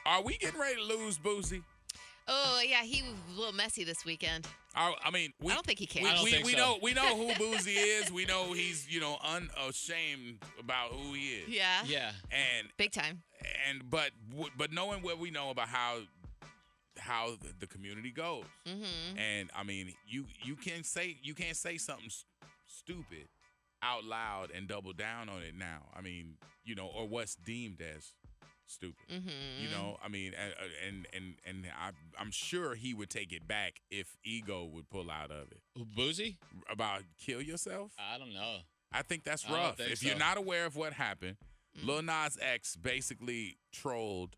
Are we getting ready to lose Boosie? Oh, yeah, he was a little messy this weekend. I mean, I don't think he cares. I don't think so. we know who Boosie is. We know he's unashamed about who he is. Yeah. Yeah. And Big time. but knowing what we know about how the community goes, and I mean, you can't say something stupid out loud and double down on it now. I mean, or what's deemed as stupid. I mean, and I'm sure he would take it back if ego would pull out of it. Boosie? About kill yourself? I don't know. I think that's I don't rough. think If so. you're not aware of what happened, Lil Nas X basically trolled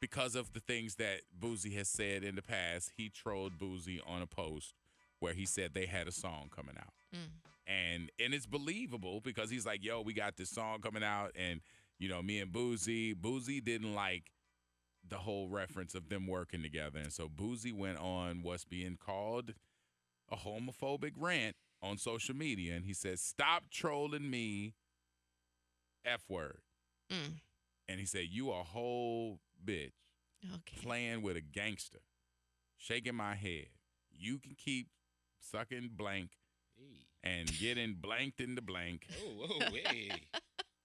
because of the things that Boosie has said in the past. He trolled Boosie on a post where he said they had a song coming out. And it's believable because he's like, yo, we got this song coming out, and me and Boosie didn't like the whole reference of them working together. And so Boosie went on what's being called a homophobic rant on social media. And he said, stop trolling me, F word. And he said, you a whole bitch. Okay. Playing with a gangster. Shaking my head. You can keep sucking blank and getting blanked in the blank. Hey.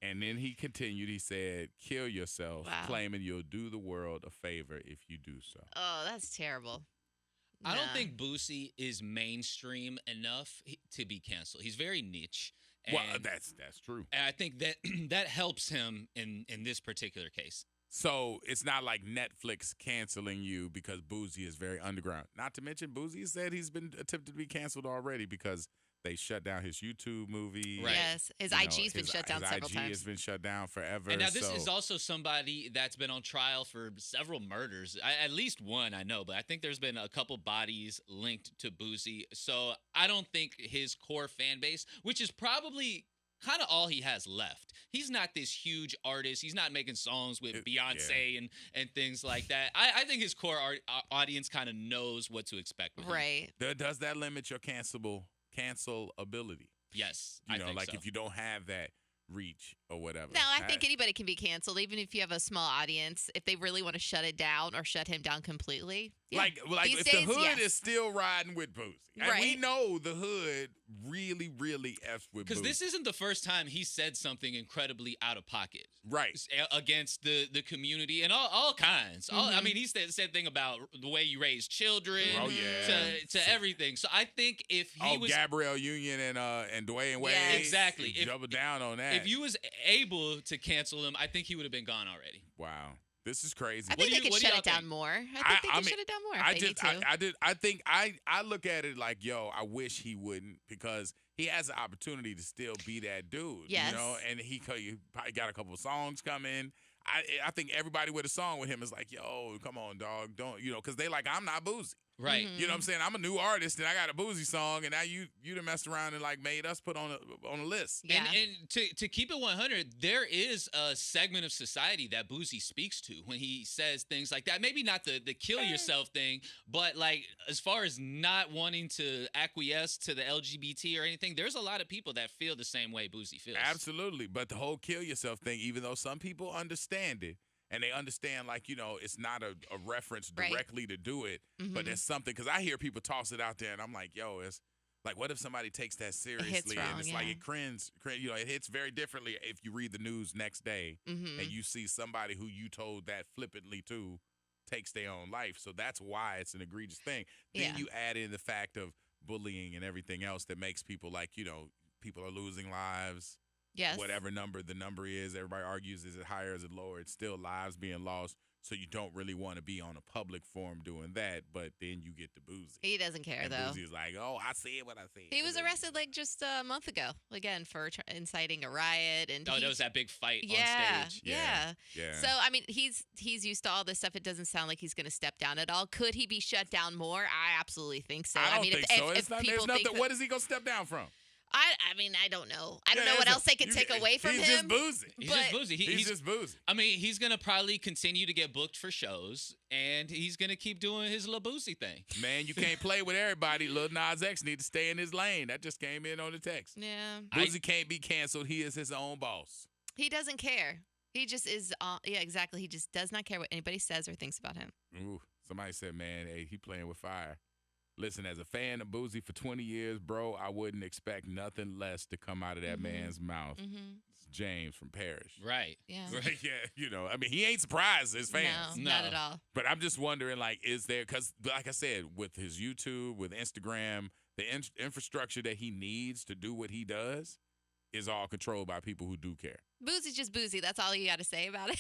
And then he continued, he said, kill yourself, claiming you'll do the world a favor if you do so. Oh, that's terrible. I don't think Boosie is mainstream enough to be canceled. He's very niche. Well, that's true. And I think that that helps him in this particular case. So it's not like Netflix canceling you because Boosie is very underground. Not to mention, Boosie said he's been attempted to be canceled already because they shut down his YouTube movie. Right. Yes, his IG's been shut down several IG times. has been shut down forever. And now this is also somebody that's been on trial for several murders. At least one I know, but I think there's been a couple bodies linked to Boosie. So I don't think his core fan base, which is probably kind of all he has left. He's not this huge artist. He's not making songs with Beyonce and things like that. I think his core audience kind of knows what to expect with him. Right. Does that limit your cancelability? Yes, I think like so. if you don't have that reach or whatever. No, I think anybody can be canceled, even if you have a small audience. If they really want to shut it down or shut him down completely. Yeah. Like These if days, the hood yes. is still riding with Boosie. And Right. we know the hood really, really F's with Boosie. Because this isn't the first time he said something incredibly out of pocket. Right. Against the community and all kinds. I mean, he said thing about the way you raise children to everything. So I think if he was... Gabrielle Union and Dwayne Wade. Yes. Exactly. Double down on that. If you was able to cancel him, I think he would have been gone already. Wow. This is crazy. I think they could what do shut y'all it down think? more. I think they could shut it down more if they need to. I think I look at it like, yo, I wish he wouldn't because he has the opportunity to still be that dude. Yes. And he probably got a couple of songs coming. I think everybody with a song with him is like, yo, come on, dog. Don't, because they like, I'm not Boosie. Right. You know what I'm saying? I'm a new artist and I got a Boosie song and now you done messed around and like made us put on a list. Yeah. And to keep it 100, there is a segment of society that Boosie speaks to when he says things like that. Maybe not the kill yourself thing, but like as far as not wanting to acquiesce to the LGBT or anything, there's a lot of people that feel the same way Boosie feels. Absolutely. But the whole kill yourself thing, even though some people understand it, and they understand, like, it's not a reference directly to do it, but there's something. Because I hear people toss it out there, and I'm like, yo, it's like, what if somebody takes that seriously? wrong, and it's like, it cringe, it hits very differently if you read the news next day and you see somebody who you told that flippantly to takes their own life. So that's why it's an egregious thing. Then you add in the fact of bullying and everything else that makes people like, people are losing lives. Yes. Whatever number the number is, everybody argues, is it higher, is it lower? It's still lives being lost, so you don't really want to be on a public forum doing that, but then you get to Boosie. He doesn't care, and though. Boosie's like, oh, I said what I said. He was arrested like just a month ago, again, for inciting a riot. And there was that big fight on stage. Yeah. Yeah. So, I mean, he's used to all this stuff. It doesn't sound like he's going to step down at all. Could he be shut down more? I absolutely think so. I don't think so. If people think that, what is he going to step down from? I mean, I don't know. I don't know what else they could take away from him. He's just Boosie. He's just Boosie. He's just Boosie. I mean, he's going to probably continue to get booked for shows, and he's going to keep doing his little Boosie thing. Man, you can't play with everybody. Lil Nas X need to stay in his lane. That just came in on the text. Yeah. Boosie can't be canceled. He is his own boss. He doesn't care. He just is. Yeah, exactly. He just does not care what anybody says or thinks about him. Ooh, somebody said, man, hey, he playing with fire. Listen, as a fan of Boosie for 20 years, bro, I wouldn't expect nothing less to come out of that man's mouth. It's James from Parrish. Right. Yeah. Right, yeah, I mean, he ain't surprised his fans. No, not at all. But I'm just wondering, like, is there, because like I said, with his YouTube, with Instagram, the infrastructure that he needs to do what he does is all controlled by people who do care. Boosie's just Boosie. That's all you got to say about it.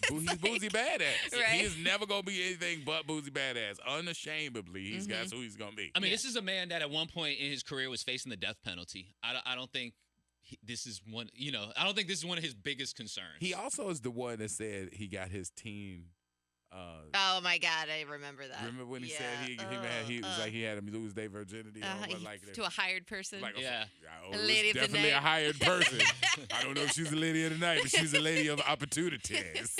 He's Boosie Badass. Right. He is never going to be anything but Boosie Badass. Unashamedly, that's who he's going to be. I mean, this is a man that at one point in his career was facing the death penalty. I don't think this is one, I don't think this is one of his biggest concerns. He also is the one that said he got his team. Oh my God, I remember that. Remember when he said he was like he had him lose their virginity to a hired person? Like a lady of the definitely night. a hired person. I don't know if she's a lady of the night, but she's a lady of opportunities.